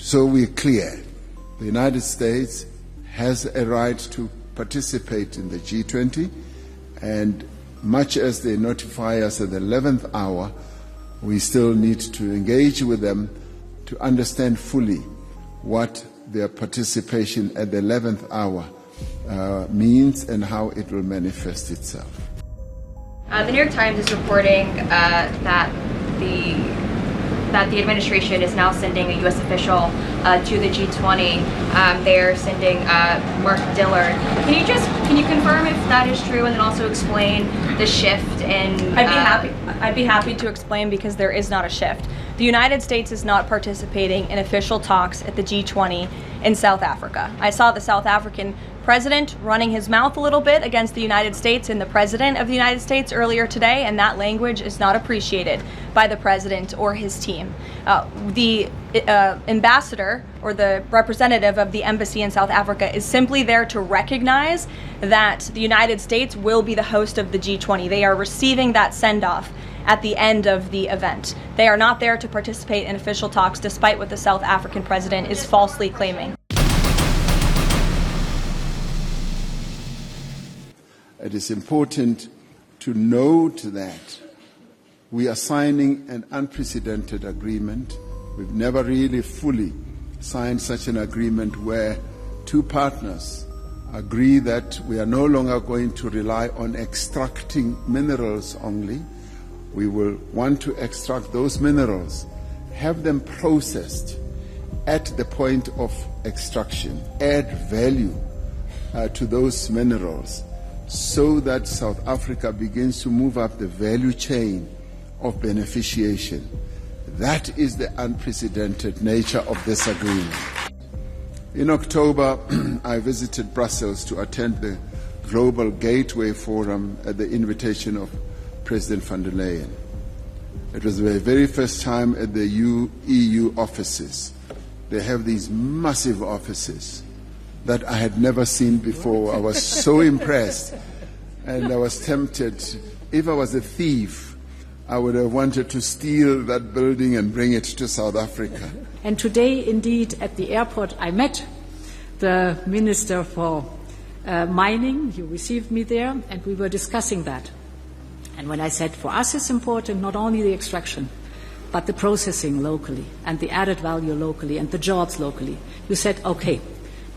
So we're clear. The United States has a right to participate in the G20, and much as they notify us at the 11th hour, we still need to engage with them to understand fully what their participation at the 11th hour means and how it will manifest itself. The New York Times is reporting that the administration is now sending a U.S. official to the G20. They're sending Mark Dillard. Can you confirm if that is true, and then also explain the shift in? I'd be happy to explain, because there is not a shift. The United States is not participating in official talks at the G20 in South Africa. I saw the South African president running his mouth a little bit against the United States and the president of the United States earlier today, and that language is not appreciated by the president or his team. The ambassador, or the representative of the embassy in South Africa, is simply there to recognize that the United States will be the host of the G20. They are receiving that send-off at the end of the event. They are not there to participate in official talks, despite what the South African president is falsely claiming. It is important to note that we are signing an unprecedented agreement. We've never really fully signed such an agreement where two partners agree that we are no longer going to rely on extracting minerals only. We will want to extract those minerals, have them processed at the point of extraction, add value to those minerals, so that South Africa begins to move up the value chain of beneficiation. That is the unprecedented nature of this agreement. In October, I visited Brussels to attend the Global Gateway Forum at the invitation of President van der Leyen. It was the very first time at the EU offices. They have these massive offices that I had never seen before. I was so impressed, and I was tempted. If I was a thief, I would have wanted to steal that building and bring it to South Africa. And today, indeed, at the airport, I met the Minister for Mining. He received me there, and we were discussing that. And when I said, for us it's important not only the extraction, but the processing locally, and the added value locally, and the jobs locally, you said, okay,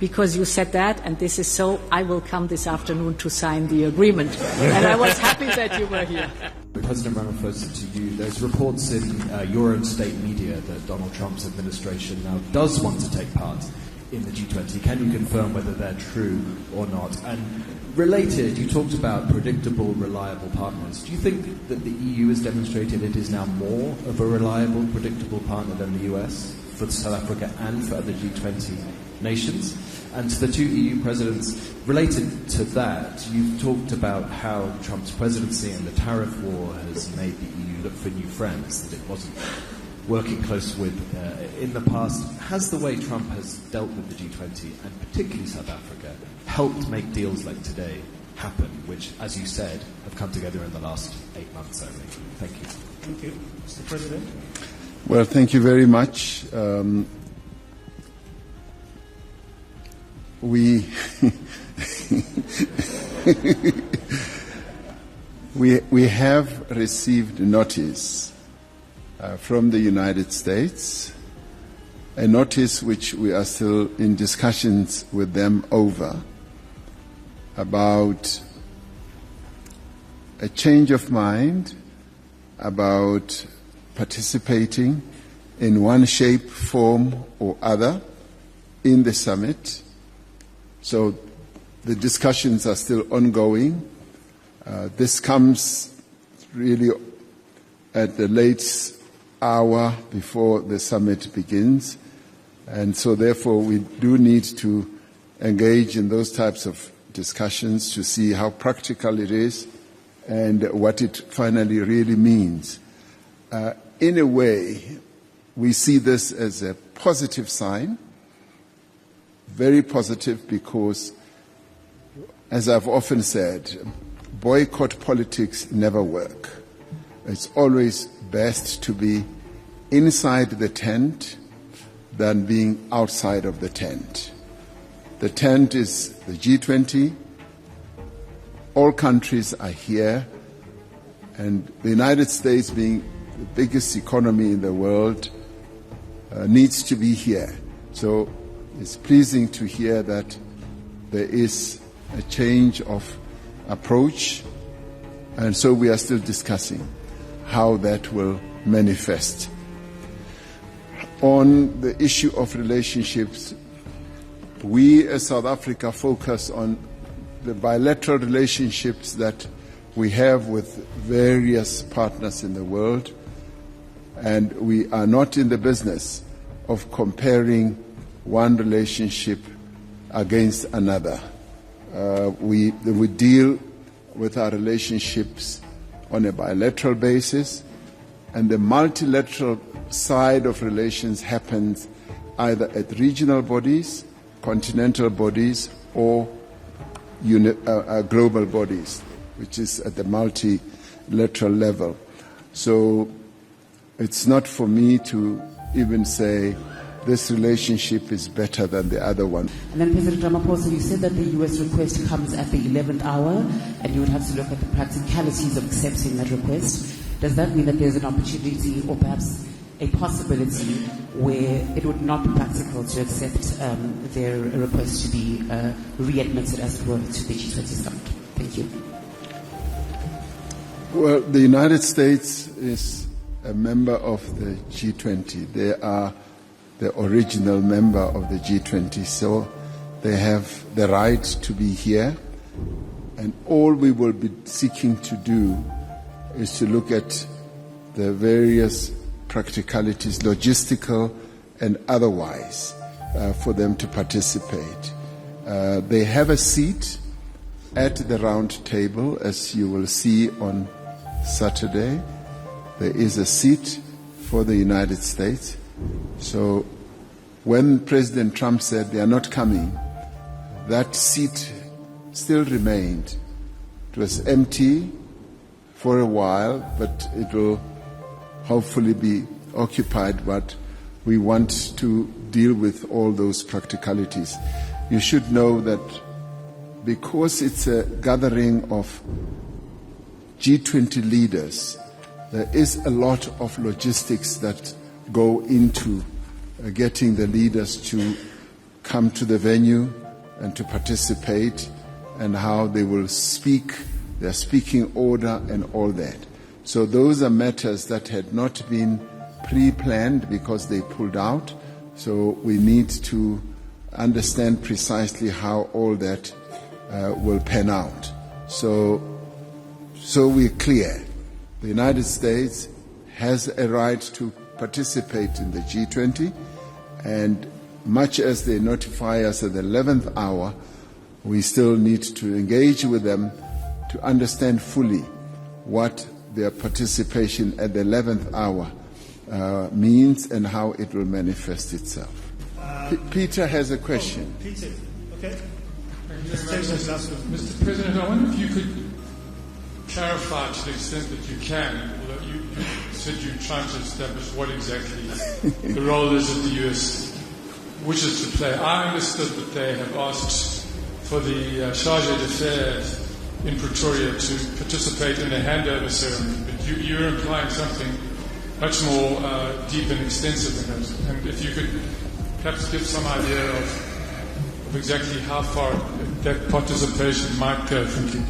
because you said that, and this is so, I will come this afternoon to sign the agreement. And I was happy that you were here. President Ramaphosa, to you, there's reports in your own state media that Donald Trump's administration now does want to take part in the G20. Can you confirm whether they're true or not? And related, you talked about predictable, reliable partners. Do you think that the EU has demonstrated it is now more of a reliable, predictable partner than the US for South Africa and for other G20 nations? And to the two EU presidents, related to that, you've talked about how Trump's presidency and the tariff war has made the EU look for new friends that it wasn't working close with in the past. Has the way Trump has dealt with the G20, and particularly South Africa, helped make deals like today happen, which, as you said, have come together in the last 8 months only? Thank you. Thank you. Mr. President. Well, thank you very much. We have received notice from the United States, a notice which we are still in discussions with them over, about a change of mind about participating in one shape, form or other in the summit. So the discussions are still ongoing. This comes really at the late hour before the summit begins. And so therefore we do need to engage in those types of discussions to see how practical it is and what it finally really means. In a way, we see this as a positive sign, very positive, because, as I've often said, boycott politics never work. It's always best to be inside the tent, than being outside of the tent. The tent is the G20. All countries are here, and the United States, being the biggest economy in the world, needs to be here. So it's pleasing to hear that there is a change of approach, and so we are still discussing how that will manifest. On the issue of relationships, we as South Africa focus on the bilateral relationships that we have with various partners in the world, and we are not in the business of comparing one relationship against another. We deal with our relationships on a bilateral basis, and the multilateral side of relations happens either at regional bodies, continental bodies, or global bodies, which is at the multilateral level. So it's not for me to even say this relationship is better than the other one. And then President Ramaphosa, you said that the US request comes at the 11th hour and you would have to look at the practicalities of accepting that request. Does that mean that there's an opportunity or perhaps a possibility where it would not be practical to accept their request to be readmitted, as it were, to the G20 summit? Thank you. Well, the United States is a member of the G20. They are the original member of the G20, so they have the right to be here. And all we will be seeking to do is to look at the various practicalities, logistical and otherwise, for them to participate. They have a seat at the round table, as you will see on Saturday. There is a seat for the United States. So when President Trump said they are not coming, that seat still remained. It was empty for a while, but it will hopefully be occupied, but we want to deal with all those practicalities. You should know that because it's a gathering of G20 leaders, there is a lot of logistics that go into getting the leaders to come to the venue and to participate, and how they will speak, their speaking order and all that. So those are matters that had not been pre-planned because they pulled out. So we need to understand precisely how all that will pan out. So we're clear. The United States has a right to participate in the G20, and much as they notify us at the 11th hour, we still need to engage with them to understand fully what their participation at the 11th hour means and how it will manifest itself. Peter has a question. Peter, okay. Mr. President, I wonder if you could clarify to the extent that you can, although you said you're trying to establish what exactly the role is that the US wishes to play. I understood that they have asked for the Charge d'Affaires in Pretoria to participate in a handover ceremony, but you're implying something much more deep and extensive than that. And if you could perhaps give some idea of exactly how far that participation might go. Thank you.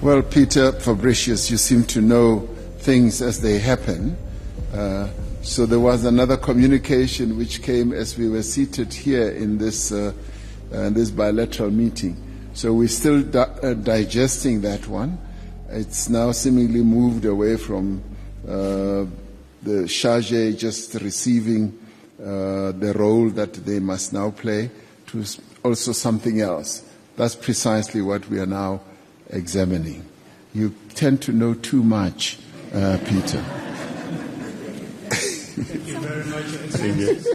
Well, Peter Fabricius, you seem to know things as they happen. So there was another communication which came as we were seated here in this bilateral meeting. So we're still digesting that one. It's now seemingly moved away from the charge just receiving the role that they must now play to also something else. That's precisely what we are now examining. You tend to know too much, Peter. Thank you very much. Thank you.